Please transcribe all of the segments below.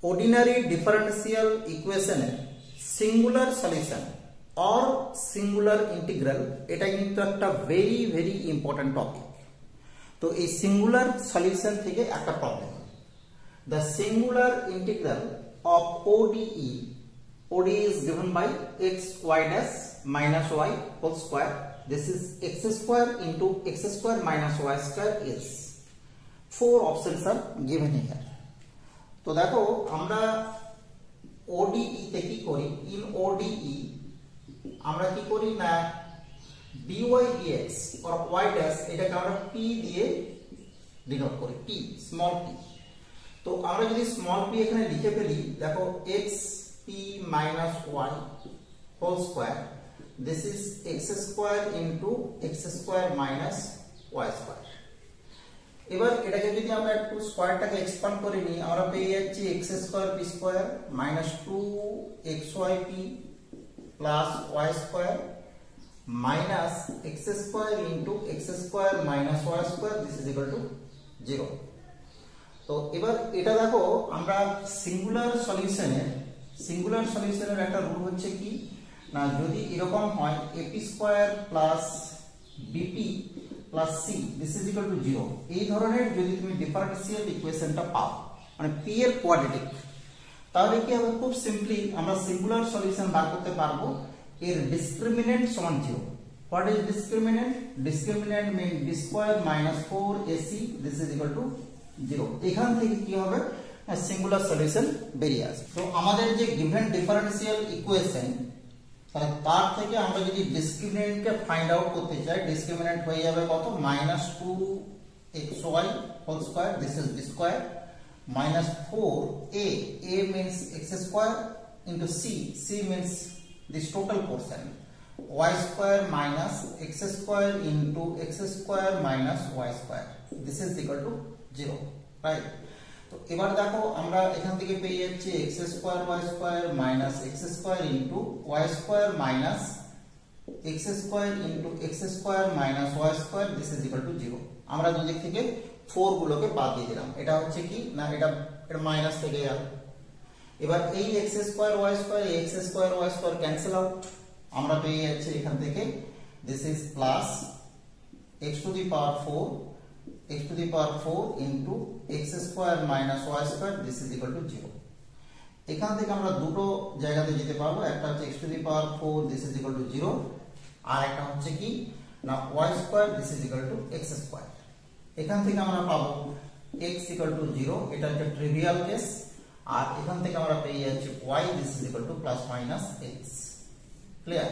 Ordinary differential ইকুয়েশনের singular solution or singular integral, এটা কিন্তু একটা ভেরি ভেরি ইম্পর্টেন্ট টপিক। তো এই সিঙ্গুলার সলিউশন থেকে একটা problem, the singular integral of ODE is given by x y dash minus y whole square. This is x square into x square minus y square is 4 options are given here. তো দেখো আমরা ODE তে কি করি, in ODE আমরা কি করি না dy dx or y dash এটাকে আমরা p দিয়ে ডিনোট করি, p স্মল p। তো আমরা যদি স্মল p এখানে লিখে ফেলি, দেখো x p minus y whole square, this is x square into x square minus y square। এবার এটাকে যদি আমরা একটু স্কয়ারটাকে এক্সপ্যান্ড করে নিই, আমরা পেয়ে যাচ্ছি x square p square minus 2xyp plus y square minus x square into x square minus y square, this is equal to 0। তো এবার এটা দেখো আমরা সিঙ্গুলার সলিউশনের একটা রুল হচ্ছে কি না, যদি এরকম হয় ap square plus bp plus c this is equal to 0, এই ধরনের যদি তুমি ডিফারেন্সিয়াল ইকুয়েশনটা পাও মানে p এর কোয়াড্রেটিক, তাহলে কি হবে, খুব সিম্পলি আমরা সিঙ্গুলার সলিউশন বার করতে পারবো এর ডিসক্রিমিনেন্ট সমান 0। What is discriminant? Discriminant mean b square minus 4ac this is equal to 0। এখান থেকে কি হবে, সিঙ্গুলার সলিউশন বেরিয়ে আসবে। তো আমাদের যে গিভেন ডিফারেন্সিয়াল ইকুয়েশন, তার থেকে আমরা যদি ডিসক্রিমিনেন্টকে ফাইন্ড আউট করতে চাই, ডিসক্রিমিনেন্ট হয়ে যাবে কত, minus 2xy whole square this is b square minus 4a, a means x square into c means this total portion, y square minus x square into x square minus y square, this is equal to 0, right? তো এবার দেখো আমরা এখান থেকে পেয়ে যাচ্ছি x square y square minus x square into y square minus x square into x square minus y square, this is equal to 0। আমরা দুদিক থেকে 4 গুলোকে বাদ দিয়ে দিলাম, এটা হচ্ছে কি না এটা মাইনাস থেকে গেল। এবার এই x square y square x square y square cancel out, আমরা পেয়ে যাচ্ছি এখান থেকে this is plus x to the power 4 into x square minus y square this is equal to 0। এখান থেকে আমরা দুটো জায়গাতে যেতে পারবো, একটা হচ্ছে x to the power 4 this is equal to 0, আর একটা হচ্ছে কি না y square this is equal two x square. এখান থেকে আমরা পাবো x ইকুয়াল টু 0, এটা একটা ট্রিভিয়াল কেস, আর এখান থেকে আমরা পেয়ে যাচ্ছি y this is equal two plus minus x। Clear?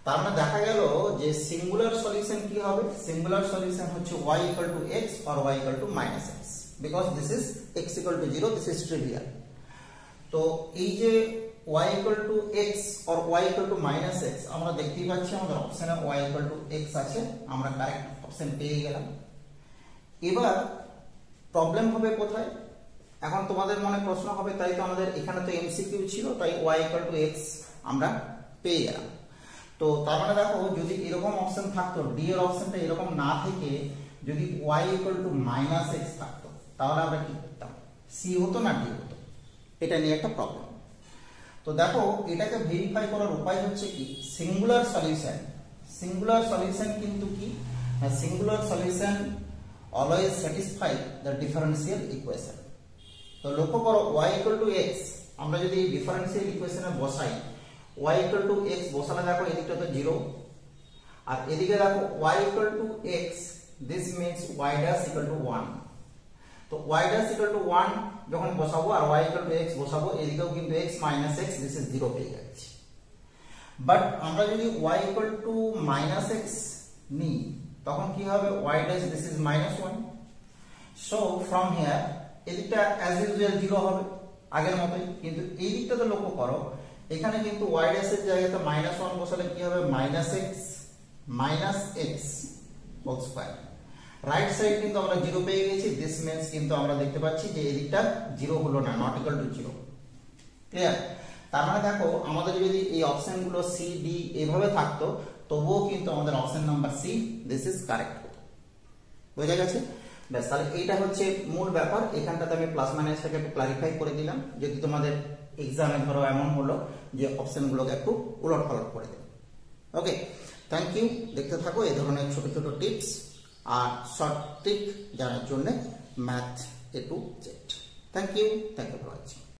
তার মানে দেখা গেল যে সিঙ্গুলার সলিউশন কি হবে, সিঙ্গুলার সলিউশন হচ্ছে y equal to x or y equal to minus x, because this is x equal to 0, this is trivial. তো এই যে y equal to x or y equal to minus x, আমরা দেখতেই পাচ্ছি আমাদের অপশনে y equal to x আছে, আমরা কারেক্ট অপশন পেয়ে গেলাম। এবার প্রবলেম হবে কোথায়, এখন তোমাদের মনে প্রশ্ন হবে, তাই তো আমাদের এখানে তো এমসিকিউ ছিল, তাই y ইকুয়াল টু x আমরা পেয়ে গেলাম। তো তার মানে দেখো যদি এরকম অপশন থাকতো, ডি এর অপশনটা এরকম না থেকে যদি y equal to minus x থাকতো, তাহলে আমরা কি করতাম, সি হতো না ডি হতো, এটা নিয়ে একটা প্রবলেম। তো দেখো এটাকে ভেরিফাই করার উপায় হচ্ছে কি, সিঙ্গুলার সলিউশন কিন্তু কি, singular solution always satisfy the differential equation। তো লক্ষ্য করো y equal to x আমরা যদি ডিফারেন্সিয়াল ইকুয়েশনে বসাই, y equal to x বসালে দেখো এদিকটা তো 0, আর এদিকে দেখো y equal to x this means y dash equal to 1। তো y dash equal to 1 যখন বসাবো আর y equal to x বসাবো, এদিকেও কিন্তু x minus x this is 0 পেয়ে যাচ্ছি। বাট আমরা যদি y equal to minus x নিই, তখন কি হবে, y dash this is minus 1, so from here এদিকটা as usual 0 হবে আগের মতই, কিন্তু এই দিকটাতে লক্ষ্য করো এখানে কিন্তু y dash এর জায়গাতে minus 1 বসালে কি হবে, minus x whole square, right side কিন্তু আমরা 0 পেয়ে গেছি, দিস মিন্স কিন্তু আমরা দেখতে পাচ্ছি যে এই দিকটা 0 হলো না, নট ইকুয়াল টু 0। ক্লিয়ার? তার মানে দেখো আমাদের যদি এই অপশনগুলো সি ডি এভাবে থাকতো, তবুও কিন্তু আমাদের option number C this is correct হতো। বোঝা গেছে? ব্যাস, তাহলে এইটা হচ্ছে মূল ব্যাপার। এখানটাতে আমি প্লাস মাইনাসটাকে একটু ক্লারিফাই করে দিলাম, যদি তোমাদের এক্সামে ধরো এমন হলো যে অপশনগুলোকে একটু উলট পালট করে দেবে। ওকে, থ্যাংক ইউ। দেখতে থাকো এই ধরনের ছোট ছোট টিপস আর শর্ট ট্রিক জানার জন্য math A to Z। Thank you for watching.